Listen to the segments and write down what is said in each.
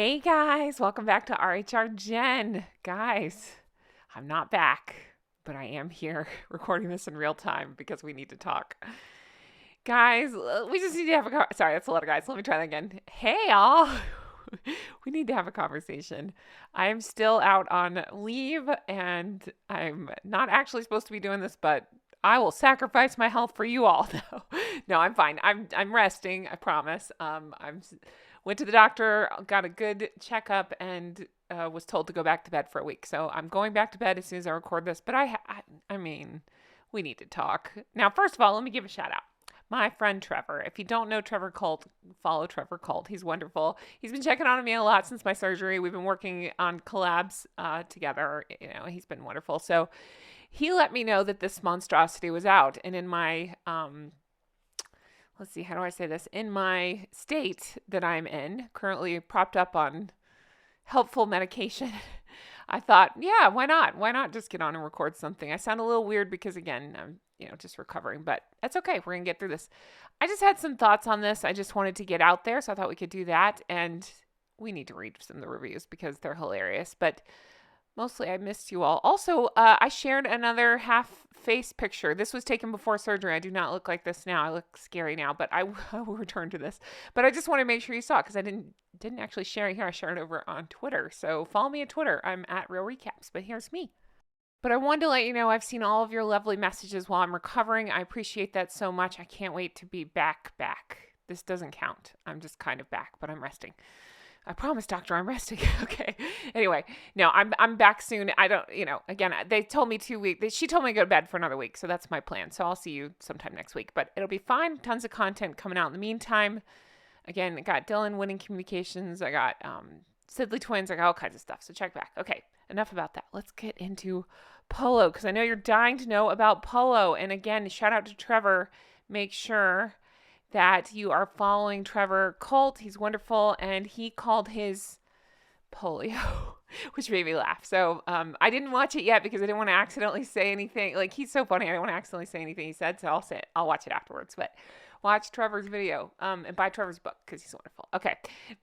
Hey guys, welcome back to RHR Jen. Guys, I'm not back, but I am here recording this in real time because we need to talk. Guys, we just need to have sorry, that's a lot of guys. Let me try that again. Hey y'all. We need to have a conversation. I'm still out on leave and I'm not actually supposed to be doing this, but I will sacrifice my health for you all. No, I'm fine. I'm resting, I promise. I'm went to the doctor, got a good checkup, and was told to go back to bed for a week. So I'm going back to bed as soon as I record this. But I mean, we need to talk. Now, first of all, let me give a shout out. My friend Trevor. If you don't know Trevor Colt, follow Trevor Colt. He's wonderful. He's been checking on me a lot since my surgery. We've been working on collabs together. He's been wonderful. So he let me know that this monstrosity was out. And in my let's see, how do I say this? In my state that I'm in, currently propped up on helpful medication, I thought, yeah, why not? Why not just get on and record something? I sound a little weird because, again, I'm, just recovering, but that's okay. We're going to get through this. I just had some thoughts on this. I just wanted to get out there, so I thought we could do that. And we need to read some of the reviews because they're hilarious. But mostly I missed you all. Also, I shared another half face picture. This was taken before surgery. I do not look like this now. I look scary now, but I will return to this. But I just want to make sure you saw it because I didn't actually share it here. I shared it over on Twitter. So follow me on Twitter. I'm at Real Recaps, but here's me. But I wanted to let you know I've seen all of your lovely messages while I'm recovering. I appreciate that so much. I can't wait to be back. This doesn't count. I'm just kind of back, but I'm resting. I promise, doctor, I'm resting. Okay. Anyway, no, I'm back soon. I don't, again, they told me 2 weeks. She told me to go to bed for another week. So that's my plan. So I'll see you sometime next week, but it'll be fine. Tons of content coming out in the meantime. Again, I got Dylan Winning Communications. I got Sidley Twins. I got all kinds of stuff. So check back. Okay. Enough about that. Let's get into Polo because I know you're dying to know about Polo. And again, shout out to Trevor. Make sure that you are following Trevor Colt. He's wonderful, and he called his polio, which made me laugh. So I didn't watch it yet because I didn't want to accidentally say anything. Like, he's so funny. I didn't want to accidentally say anything he said, so I'll say it. I'll watch it afterwards. But watch Trevor's video and buy Trevor's book because he's wonderful. Okay,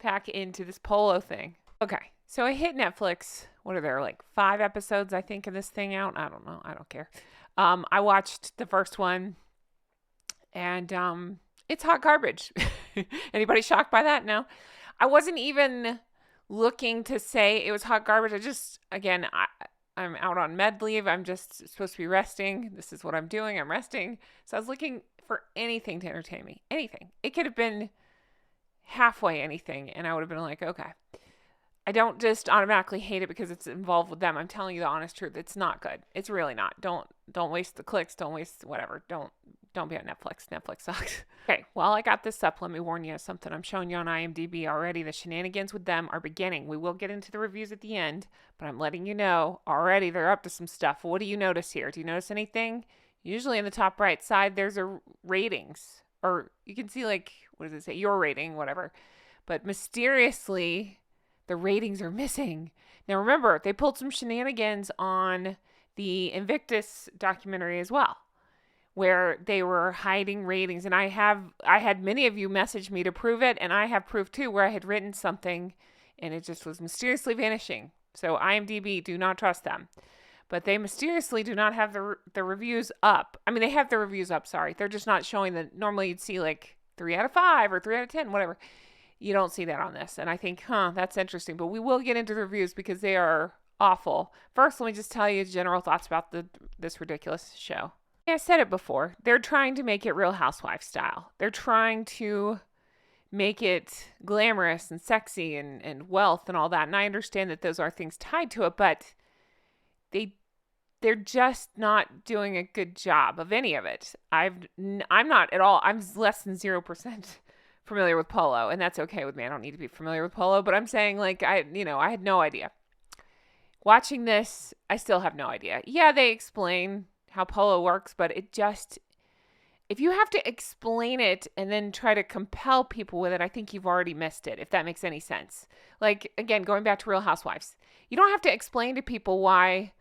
back into this polo thing. Okay, so I hit Netflix. What are there, like 5 episodes, I think, of this thing out? I don't know. I don't care. I watched the first one, and it's hot garbage. Anybody shocked by that? No. I wasn't even looking to say it was hot garbage. I'm out on med leave. I'm just supposed to be resting. This is what I'm doing. I'm resting. So I was looking for anything to entertain me. Anything. It could have been halfway anything, and I would have been like, okay. I don't just automatically hate it because it's involved with them. I'm telling you the honest truth. It's not good. It's really not. Don't waste the clicks. Don't waste whatever. Don't be on Netflix. Netflix sucks. Okay, while I got this up, let me warn you of something I'm showing you on IMDb already. The shenanigans with them are beginning. We will get into the reviews at the end, but I'm letting you know already they're up to some stuff. What do you notice here? Do you notice anything? Usually in the top right side, there's a ratings, or you can see, like, what does it say? Your rating, whatever. But mysteriously, the ratings are missing. Now remember, they pulled some shenanigans on the Invictus documentary as well, where they were hiding ratings. And I had many of you message me to prove it, and I have proof too, where I had written something and it just was mysteriously vanishing. So IMDb, do not trust them. But they mysteriously do not have the reviews up. I mean, they have the reviews up, sorry. They're just not showing that. Normally you'd see like 3 out of 5 or 3 out of 10, whatever. You don't see that on this. And I think, that's interesting. But we will get into the reviews because they are awful. First, let me just tell you general thoughts about this ridiculous show. I said it before. They're trying to make it Real Housewives style. They're trying to make it glamorous and sexy and wealth and all that. And I understand that those are things tied to it, but they're just not doing a good job of any of it. I'm not at all. I'm less than 0% familiar with polo, and that's okay with me. I don't need to be familiar with polo, but I'm saying, like, I had no idea. Watching this, I still have no idea. Yeah, they explain how polo works, but if you have to explain it and then try to compel people with it, I think you've already missed it, if that makes any sense. Like, again, going back to Real Housewives, you don't have to explain to people why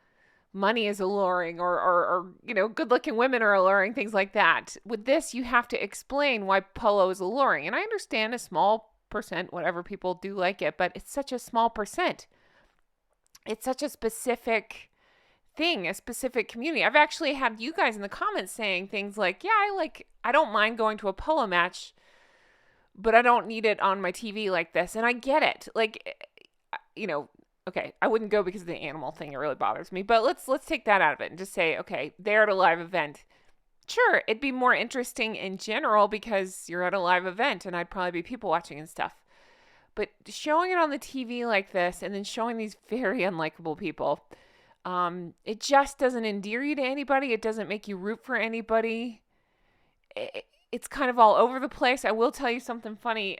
money is alluring or good-looking women are alluring, things like that. With this, you have to explain why polo is alluring. And I understand a small percent, whatever, people do like it, but it's such a small percent. It's such a specific thing, a specific community. I've actually had you guys in the comments saying things like, yeah, I don't mind going to a polo match, but I don't need it on my TV like this. And I get it. Like, okay, I wouldn't go because of the animal thing. It really bothers me. But let's take that out of it and just say, okay, they're at a live event. Sure, it'd be more interesting in general because you're at a live event and I'd probably be people watching and stuff. But showing it on the TV like this and then showing these very unlikable people, it just doesn't endear you to anybody. It doesn't make you root for anybody. It's kind of all over the place. I will tell you something funny.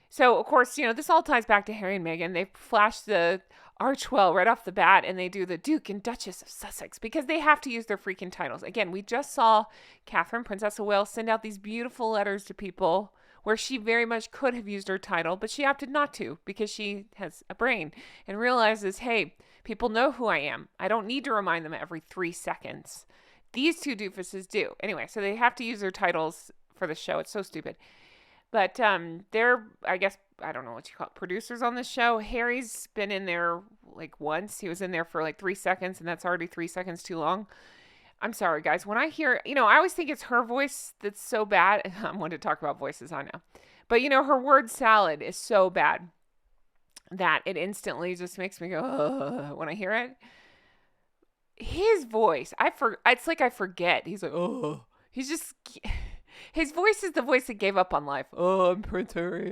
So, of course, this all ties back to Harry and Meghan. They flash the Archwell right off the bat, and they do the Duke and Duchess of Sussex because they have to use their freaking titles. Again, we just saw Catherine, Princess of Wales, send out these beautiful letters to people where she very much could have used her title, but she opted not to because she has a brain and realizes, hey, people know who I am. I don't need to remind them every 3 seconds. These two doofuses do. Anyway, so they have to use their titles for the show. It's so stupid. But they're, I guess, I don't know what you call it, producers on the show. Harry's been in there like once. He was in there for like 3 seconds, and that's already 3 seconds too long. I'm sorry, guys. When I hear, I always think it's her voice that's so bad. I'm one to talk about voices, I know. But, her word salad is so bad that it instantly just makes me go, ugh, when I hear it. His voice, it's like I forget. He's like, oh, he's just, his voice is the voice that gave up on life. Oh, I'm Prince Harry.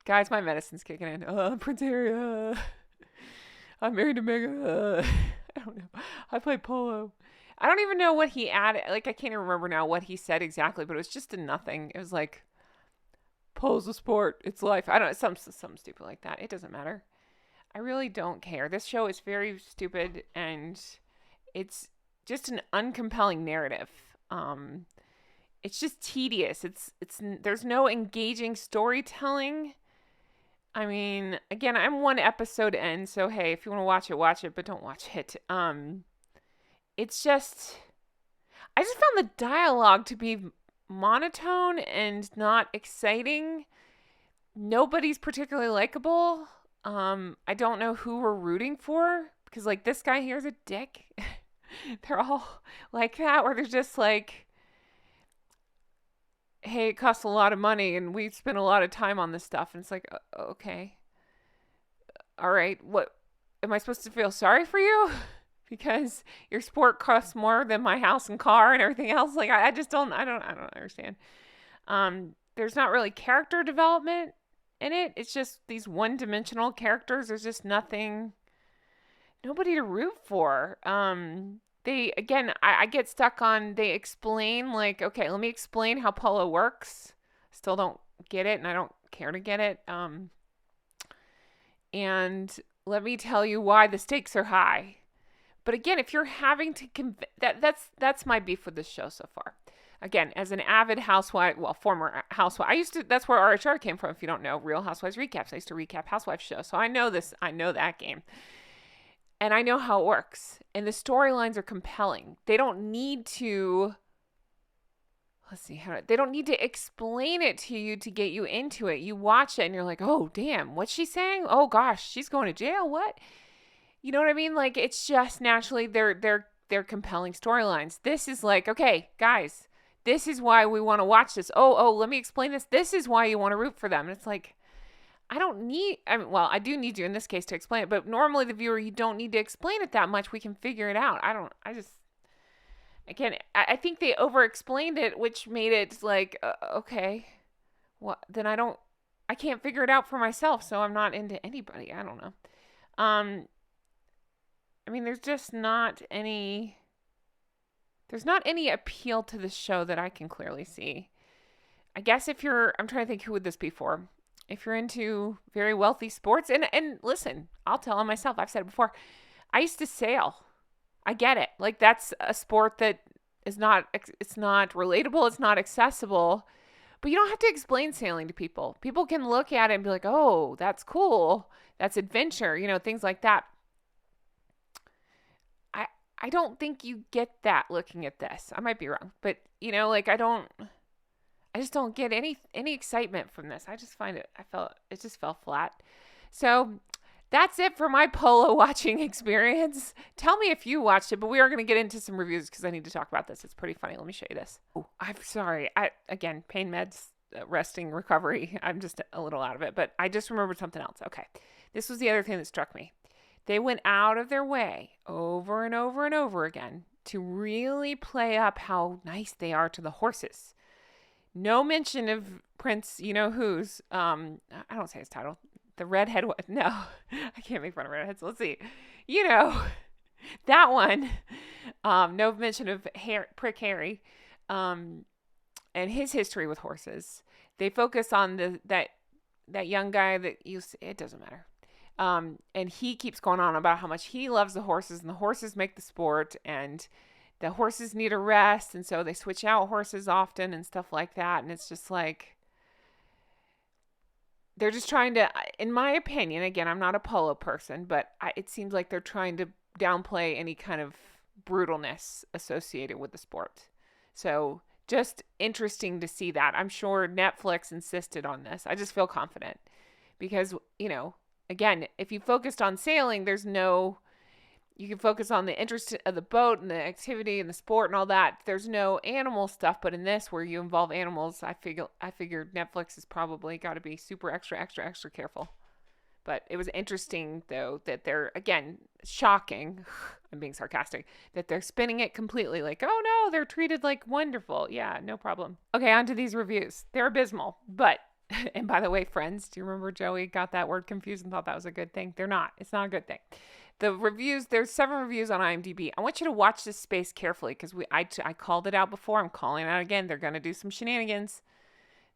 Guys, my medicine's kicking in. Oh, I'm Prince Harry. I'm married to Meghan. I don't know. I play polo. I don't even know what he added. Like, I can't even remember now what he said exactly, but it was just a nothing. It was like, polo's a sport. It's life. I don't know. Something stupid like that. It doesn't matter. I really don't care. This show is very stupid, and it's just an uncompelling narrative. It's just tedious. There's no engaging storytelling. I mean, again, I'm one episode in, so hey, if you want to watch it, but don't watch it. It's just, I just found the dialogue to be monotone and not exciting. Nobody's particularly likable. I don't know who we're rooting for because, like, this guy here's a dick. They're all like that, where they're just like, hey, it costs a lot of money and we spend a lot of time on this stuff. And it's like, okay. All right. What, am I supposed to feel sorry for you? Because your sport costs more than my house and car and everything else. Like, I just don't understand. There's not really character development in it. It's just these one-dimensional characters. There's just nobody to root for. I get stuck on, they explain, like, okay, let me explain how polo works. Still don't get it, and I don't care to get it. And let me tell you why the stakes are high. But again, if you're having to that's my beef with this show so far. Again, as an avid housewife, former housewife, that's where RHR came from. If you don't know, Real Housewives recaps. I used to recap housewife shows, so I know that game. And I know how it works. And the storylines are compelling. They don't need to, they don't need to explain it to you to get you into it. You watch it and you're like, oh, damn, what's she saying? Oh, gosh, she's going to jail. What? You know what I mean? Like, it's just naturally they're compelling storylines. This is like, okay, guys, this is why we want to watch this. Oh, let me explain this. This is why you want to root for them. And it's like, I do need you in this case to explain it, but normally the viewer, you don't need to explain it that much. We can figure it out. I think they over-explained it, which made it like, okay, what? Then I can't figure it out for myself, so I'm not into anybody. I don't know. I mean, there's not any appeal to the show that I can clearly see. I guess I'm trying to think, who would this be for? If you're into very wealthy sports, and listen, I'll tell on myself, I've said it before, I used to sail. I get it. Like, that's a sport that it's not relatable, it's not accessible, but you don't have to explain sailing to people. People can look at it and be like, oh, that's cool, that's adventure, things like that. I don't think you get that looking at this. I might be wrong, but I just don't get any excitement from this. I just find it just fell flat. So that's it for my polo watching experience. Tell me if you watched it, but we are going to get into some reviews because I need to talk about this. It's pretty funny. Let me show you this. Oh, I'm sorry. Again, pain meds, resting, recovery. I'm just a little out of it, but I just remembered something else. Okay. This was the other thing that struck me. They went out of their way over and over and over again to really play up how nice they are to the horses. No mention of Prince, who's, I don't say his title. The redhead one. No, I can't make fun of redheads. Let's see. That one. No mention of Prick Harry and his history with horses. They focus on that young guy that it doesn't matter. And he keeps going on about how much he loves the horses and the horses make the sport and the horses need a rest. And so they switch out horses often and stuff like that. And it's just like, they're just trying to, in my opinion, again, I'm not a polo person, but it seems like they're trying to downplay any kind of brutalness associated with the sport. So just interesting to see that. I'm sure Netflix insisted on this. I just feel confident because, again, if you focused on sailing, you can focus on the interest of the boat and the activity and the sport and all that. There's no animal stuff, but in this where you involve animals, I figured Netflix has probably got to be super extra careful. But it was interesting though that they're, again, shocking. I'm being sarcastic that they're spinning it completely like, oh no, they're treated like wonderful. Yeah, no problem. Okay, on to these reviews. They're abysmal, but and by the way, friends, do you remember Joey got that word confused and thought that was a good thing? They're not. It's not a good thing. The reviews, there's 7 reviews on IMDb. I want you to watch this space carefully because I called it out before. I'm calling it out again. They're going to do some shenanigans.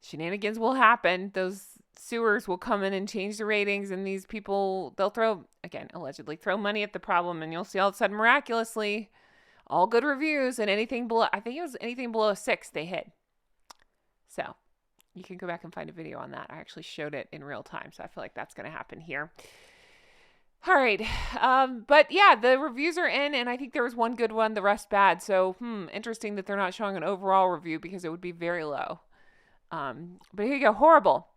Shenanigans will happen. Those sewers will come in and change the ratings, and these people, they'll allegedly throw money at the problem, and you'll see all of a sudden, miraculously, all good reviews, and anything below, I think it was anything below a 6, they hit. So you can go back and find a video on that. I actually showed it in real time, so I feel like that's going to happen here. All right. But yeah, the reviews are in, and I think there was one good one, the rest bad. So, interesting that they're not showing an overall review because it would be very low. But here you go. Horrible.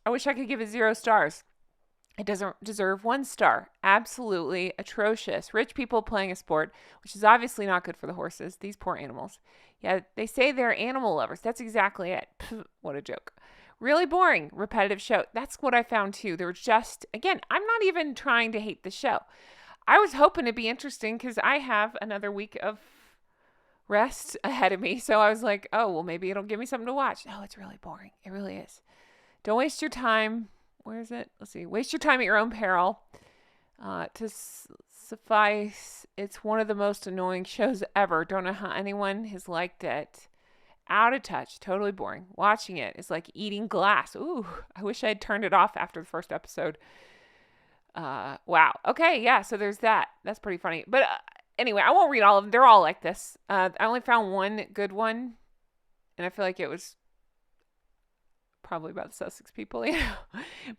I wish I could give it 0 stars. It doesn't deserve 1 star. Absolutely atrocious. Rich people playing a sport, which is obviously not good for the horses. These poor animals. Yeah, they say they're animal lovers. That's exactly it. Pfft, what a joke. Really boring, repetitive show. That's what I found too. There were just, again, I'm not even trying to hate the show. I was hoping to be interesting because I have another week of rest ahead of me. So I was like, oh, well, maybe it'll give me something to watch. No, it's really boring. It really is. Don't waste your time. Where is it? Let's see. Waste your time at your own peril. To suffice, it's one of the most annoying shows ever. Don't know how anyone has liked it. Out of touch, totally boring. Watching it is like eating glass. Ooh, I wish I had turned it off after the first episode. Wow. Okay, yeah, so there's that. That's pretty funny. But anyway, I won't read all of them. They're all like this. I only found one good one, and I feel like it was probably about the Sussex people,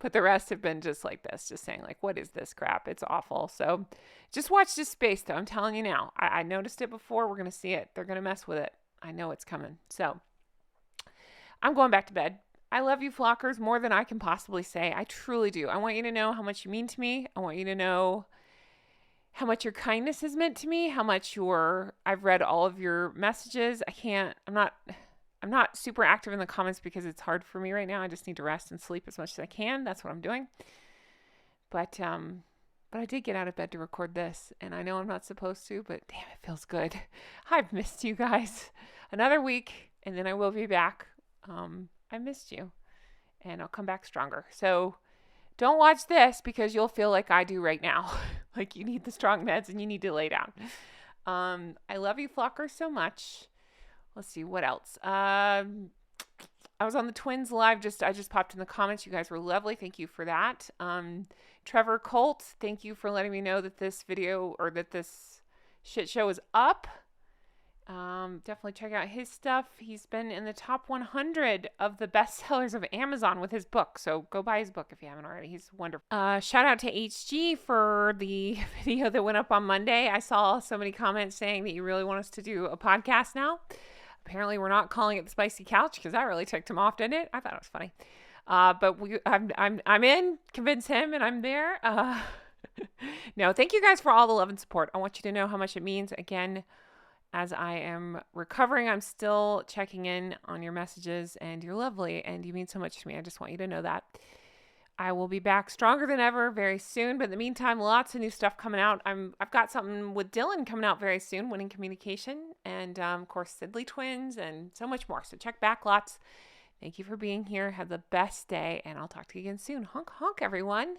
But the rest have been just like this, just saying like, what is this crap? It's awful. So just watch this space, though. I'm telling you now. I noticed it before. We're going to see it. They're going to mess with it. I know it's coming. So I'm going back to bed. I love you, flockers, more than I can possibly say. I truly do. I want you to know how much you mean to me. I want you to know how much your kindness has meant to me, how much I've read all of your messages. I'm not super active in the comments because it's hard for me right now. I just need to rest and sleep as much as I can. That's what I'm doing. But I did get out of bed to record this, and I know I'm not supposed to, but damn, it feels good. I've missed you guys. Another week, and then I will be back. I missed you, and I'll come back stronger. So don't watch this because you'll feel like I do right now. Like you need the strong meds and you need to lay down. I love you, flockers, so much. Let's see, what else? I was on the Twins live. I just popped in the comments. You guys were lovely. Thank you for that. Trevor Colt, thank you for letting me know that this video or that this shit show is up. Definitely check out his stuff. He's been in the top 100 of the bestsellers of Amazon with his book. So go buy his book if you haven't already. He's wonderful. Shout out to HG for the video that went up on Monday. I saw so many comments saying that you really want us to do a podcast now. Apparently, we're not calling it the spicy couch because that really ticked him off, didn't it? I thought it was funny. But I'm in. Convince him, and I'm there. No, thank you guys for all the love and support. I want you to know how much it means. Again, as I am recovering, I'm still checking in on your messages, and you're lovely, and you mean so much to me. I just want you to know that. I will be back stronger than ever very soon. But in the meantime, lots of new stuff coming out. I've got something with Dylan coming out very soon, Winning Communication, and of course, Sidley Twins, and so much more. So check back lots. Thank you for being here. Have the best day, and I'll talk to you again soon. Honk, honk, everyone.